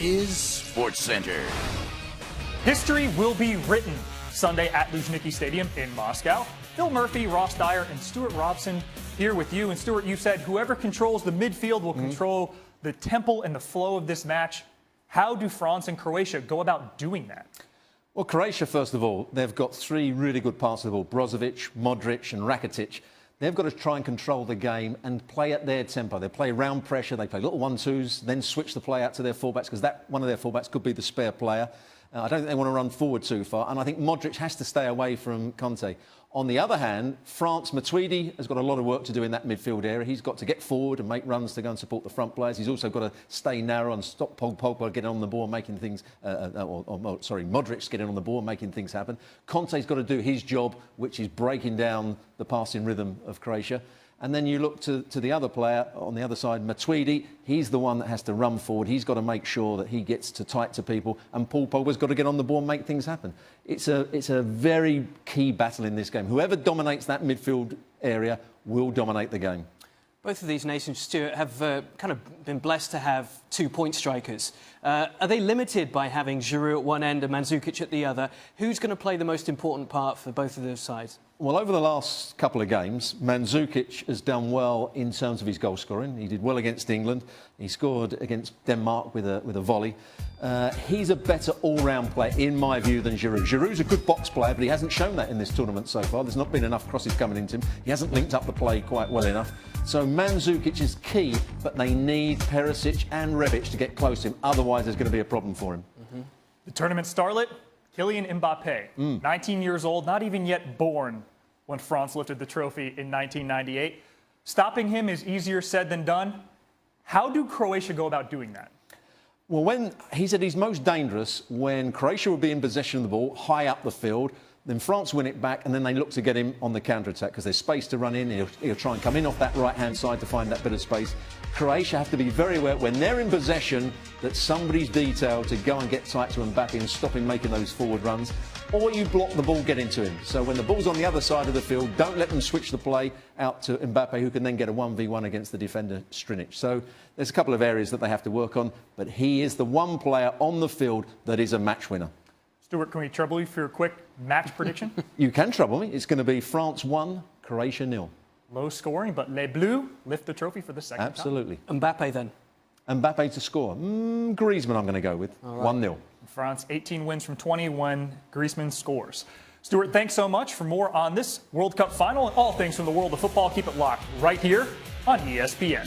is SportsCenter. History will be written Sunday at Luzhniki Stadium in Moscow. Phil Murphy, Ross Dyer, and Stuart Robson here with you. And Stuart, you said whoever controls the midfield will control the tempo and the flow of this match. How do France and Croatia go about doing that? Well, Croatia, first of all, they've got three really good passes of the ball, Brozovic, Modric and Rakitic. They've got to try and control the game and play at their tempo. They play round pressure, they play little 1-2s, then switch the play out to their fullbacks, because that one of their fullbacks could be the spare player. I don't think they want to run forward too far, and I think Modric has to stay away from Conte. On the other hand, France, Matuidi has got a lot of work to do in that midfield area. He's got to get forward and make runs to go and support the front players. He's also got to stay narrow and stop Pogba getting on the ball, making things, Modric getting on the ball and making things happen. Conte's got to do his job, which is breaking down the passing rhythm of Croatia. And then you look to the other player on the other side, Matuidi. He's the one that has to run forward. He's got to make sure that he gets tight to people. And Paul Pogba's got to get on the ball and make things happen. It's a very key battle in this game. Whoever dominates that midfield area will dominate the game. Both of these nations, Stuart, have kind of been blessed to have 2-point strikers. Are they limited by having Giroud at one end and Mandzukic at the other? Who's going to play the most important part for both of those sides? Well, over the last couple of games, Mandzukic has done well in terms of his goal scoring. He did well against England. He scored against Denmark with a volley. He's a better all-round player, in my view, than Giroud. Giroud's a good box player, but he hasn't shown that in this tournament so far. There's not been enough crosses coming into him. He hasn't linked up the play quite well enough. So Mandzukic is key, but they need Perisic and Rebic to get close to him. Otherwise, there's going to be a problem for him. The tournament starlet, Kylian Mbappe, 19 years old, not even yet born when France lifted the trophy in 1998. Stopping him is easier said than done. How do Croatia go about doing that? Well, when he's at his most dangerous, when Croatia will be in possession of the ball, high up the field, then France win it back, and then they look to get him on the counter-attack because there's space to run in. He'll try and come in off that right-hand side to find that bit of space. Croatia have to be very aware when they're in possession that somebody's detailed to go and get tight to Mbappe and stop him making those forward runs, or you block the ball getting to him. So when the ball's on the other side of the field, don't let them switch the play out to Mbappe, who can then get a 1v1 against the defender, Strinic. So there's a couple of areas that they have to work on, but he is the one player on the field that is a match winner. Stuart, can we trouble you for a quick match prediction? You can trouble me. It's going to be France 1, Croatia 0. Low scoring, but Les Bleus lift the trophy for the second Absolutely. time. Mbappe then? Mbappe to score. Griezmann I'm going to go with. 1-0. France, 18 wins from 20 when Griezmann scores. Stuart, thanks so much. For more on this World Cup final and all things from the world of football, keep it locked right here on ESPN.